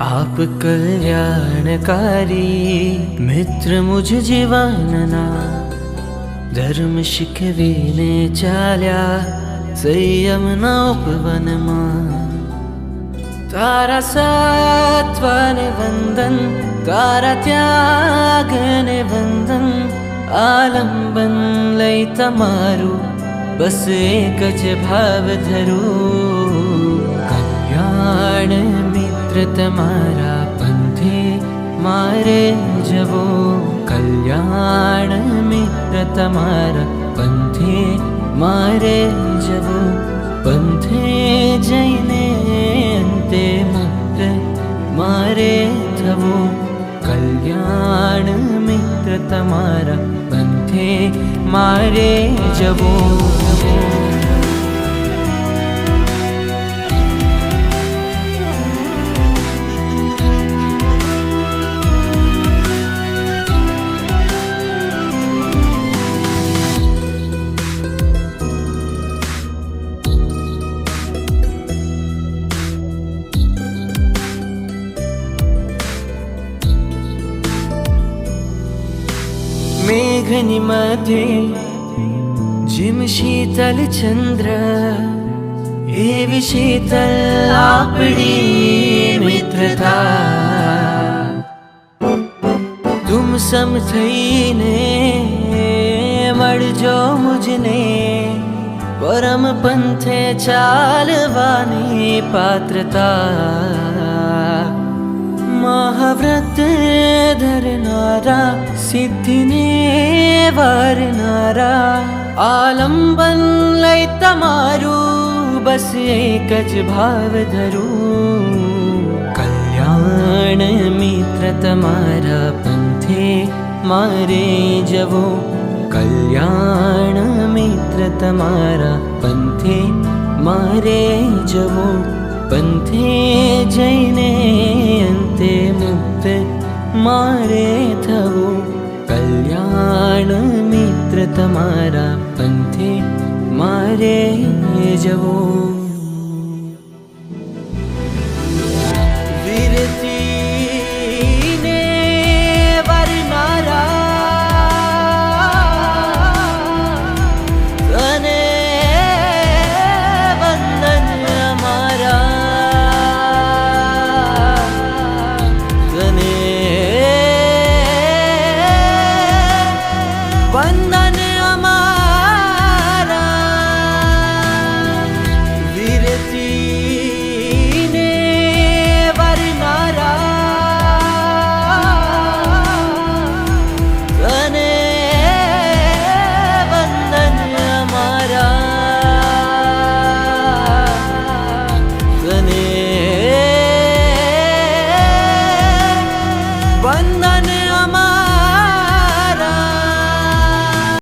आप कल्याणकारी मित्र मुझ जीवनना, धर्म शिकवीने चाल्या संयमना उपवनमा। तारा सत्वने वंदन, तारा त्यागने वंदन, आलंबन लई तमारू बस एक ज भाव धरू। कल्याण मित्र तमारा पंथे मारे जवो, कल्याण मित्र तमारा पंथे मारे जवो। पंथे जैने अंते मुक्त मारे थवो, कल्याण मित्र तमारा पंथे मारे जवो। मेघनी मध्ये जिम शीतल चंद्र, एवी शीतल आपड़ी मित्रता। तुम सम थईने मळजो मुझने, परम पंथे चालवानी पात्रता। महाव्रत धरनारा, सिद्धिने वारनारा, आलंबन लई तमारू बस एक ज भाव धरू। कल्याण मित्र तमारा पंथे मारे जवो, कल्याण मित्र तमारा पंथे मारे जवो। पंथे जैने अंते मुक्त मारे थवो, कल्याण मित्र तमारा पंथे मारे जवो।